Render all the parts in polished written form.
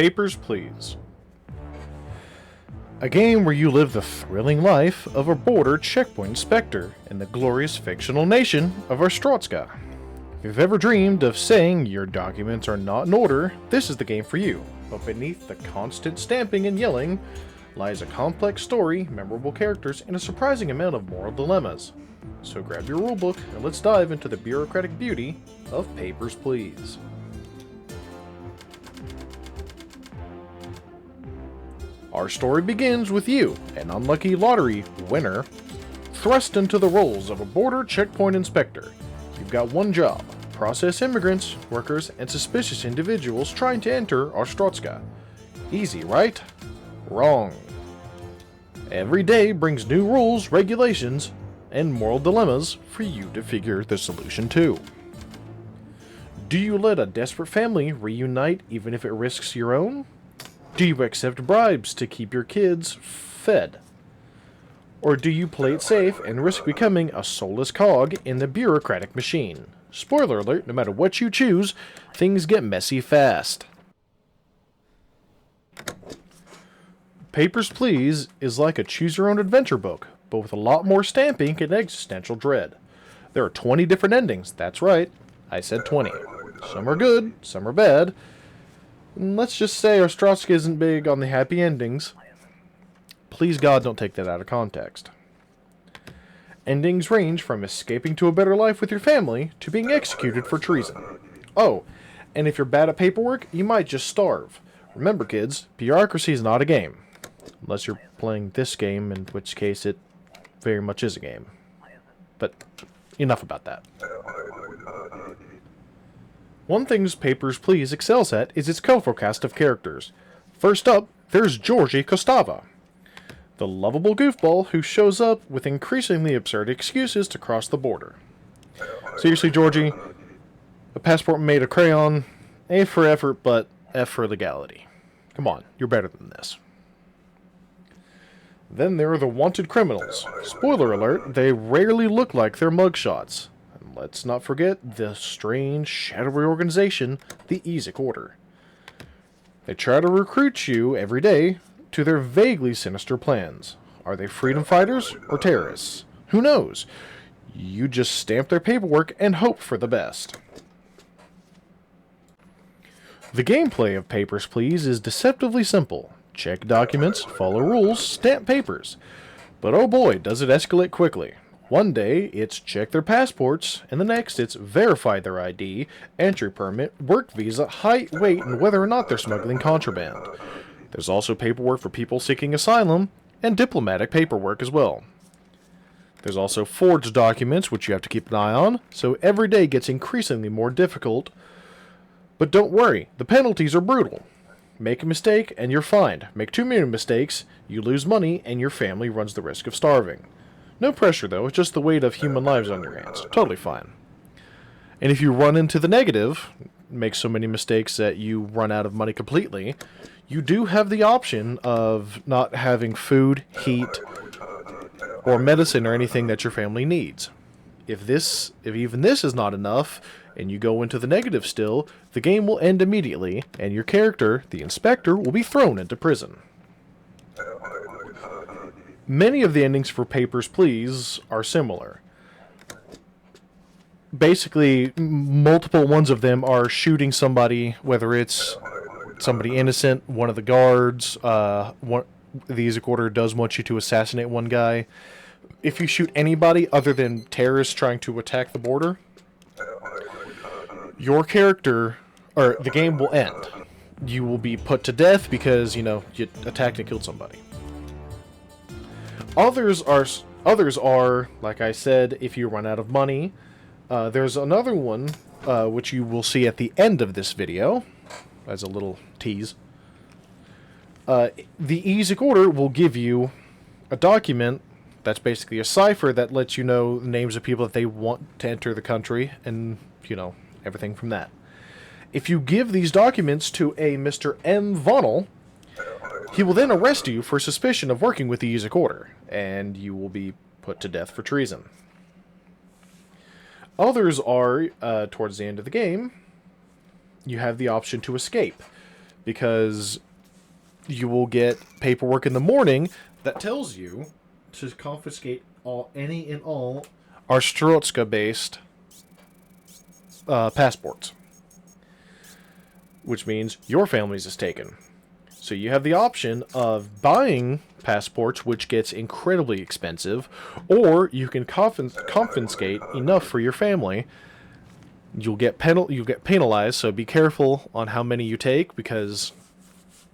Papers, Please. A game where you live the thrilling life of a border checkpoint inspector in the glorious fictional nation of Ostrowska. If you've ever dreamed of saying your documents are not in order, this is the game for you. But beneath the constant stamping and yelling lies a complex story, memorable characters, and a surprising amount of moral dilemmas. So grab your rulebook and let's dive into the bureaucratic beauty of Papers, Please. Our story begins with you, an unlucky lottery winner, thrust into the roles of a border checkpoint inspector. You've got one job: process immigrants, workers, and suspicious individuals trying to enter Ostrowska. Easy, right? Wrong. Every day brings new rules, regulations, and moral dilemmas for you to figure the solution to. Do you let a desperate family reunite even if it risks your own? Do you accept bribes to keep your kids fed? Or do you play it safe and risk becoming a soulless cog in the bureaucratic machine? Spoiler alert, no matter what you choose, things get messy fast. Papers, Please is like a choose-your-own-adventure book, but with a lot more stamping and existential dread. There are 20 different endings, that's right, I said 20. Some are good, some are bad. Let's just say Ostrowska isn't big on the happy endings. Please God, don't take that out of context. Endings range from escaping to a better life with your family to being executed for treason. Oh, and if you're bad at paperwork, you might just starve. Remember, kids, Bureaucracy is not a game. Unless you're playing this game, in which case it very much is a game. But enough about that. One thing Papers, Please excels at is its colorful cast of characters. First up, there's Georgie Kostava, the lovable goofball who shows up with increasingly absurd excuses to cross the border. Seriously, Georgie, a passport made of crayon, A for effort, but F for legality. Come on, you're better than this. Then there are the wanted criminals. Spoiler alert, they rarely look like their mugshots. And let's not forget the strange, shadowy organization, the Ezek Order. They try to recruit you every day to their vaguely sinister plans. Are they freedom fighters or terrorists? Who knows? You just stamp their paperwork and hope for the best. The gameplay of Papers, Please is deceptively simple. Check documents, follow rules, stamp papers. But oh boy, does it escalate quickly. One day, it's check their passports, and the next, it's verify their ID, entry permit, work visa, height, weight, and whether or not they're smuggling contraband. There's also paperwork for people seeking asylum, and diplomatic paperwork as well. There's also forged documents, which you have to keep an eye on, so every day gets increasingly more difficult. But don't worry, the penalties are brutal. Make a mistake, and you're fined. Make too many mistakes, you lose money, and your family runs the risk of starving. No pressure, though. It's just the weight of human lives on your hands. Totally fine. And if you run into the negative, make so many mistakes that you run out of money completely, you do have the option of not having food, heat, or medicine or anything that your family needs. If even this is not enough, and you go into the negative still, the game will end immediately, and your character, the inspector, will be thrown into prison. Many of the endings for Papers, Please are similar. Basically, multiple ones of them are shooting somebody, whether it's somebody innocent, one of the guards, the Ezek Order does want you to assassinate one guy. If you shoot anybody other than terrorists trying to attack the border, your character, or the game will end. You will be put to death because, you attacked and killed somebody. Others are, like I said, if you run out of money. There's another one, which you will see at the end of this video, as a little tease. The Ezek Order will give you a document that's basically a cipher that lets you know the names of people that they want to enter the country, and, everything from that. If you give these documents to a Mr. M. Vonnell, he will then arrest you for suspicion of working with the Ezek Order, and you will be put to death for treason. Others are, towards the end of the game, you have the option to escape. because you will get paperwork in the morning that tells you to confiscate any and all Arstrotska-based passports, which means your family's is taken. So you have the option of buying passports, which gets incredibly expensive, or you can confiscate enough for your family. You'll get penalized, so be careful on how many you take, because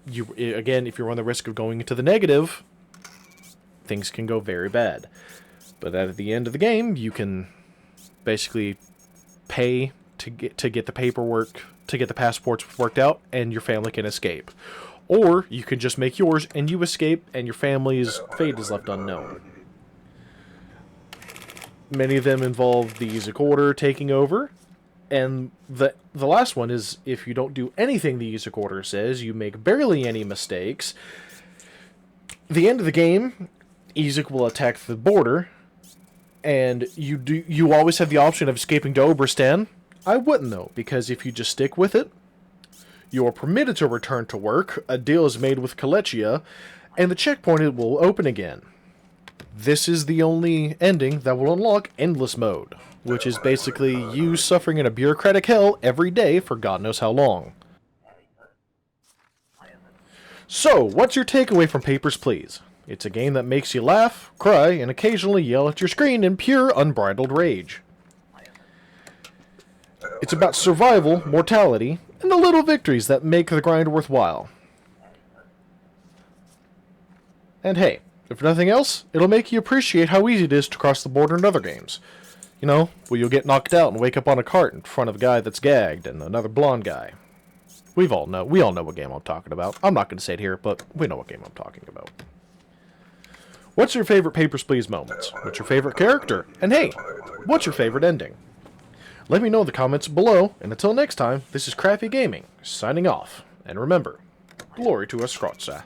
if you run the risk of going into the negative, things can go very bad. But at the end of the game, you can basically pay to get the paperwork, to get the passports worked out, and your family can escape. Or you can just make yours and you escape, and your family's fate is left unknown. Many of them involve the Yusik Order taking over, and the last one is if you don't do anything the Yusik Order says, you make barely any mistakes. The end of the game, Yusik will attack the border, and you always have the option of escaping to Obristan. I wouldn't though, because if you just stick with it, you are permitted to return to work, a deal is made with Kolechia, and the checkpoint will open again. This is the only ending that will unlock Endless Mode, which is basically you suffering in a bureaucratic hell every day for God knows how long. So, what's your takeaway from Papers, Please? It's a game that makes you laugh, cry, and occasionally yell at your screen in pure, unbridled rage. It's about survival, mortality, and the little victories that make the grind worthwhile. And hey, if nothing else, it'll make you appreciate how easy it is to cross the border in other games. You know, where you'll get knocked out and wake up on a cart in front of a guy that's gagged and another blonde guy. We all know what game I'm talking about. I'm not going to say it here, but we know what game I'm talking about. What's your favorite Papers, Please moments? What's your favorite character? And hey, what's your favorite ending? Let me know in the comments below, and until next time, this is Crappy Gaming, signing off. And remember, glory to Askrotza.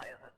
I have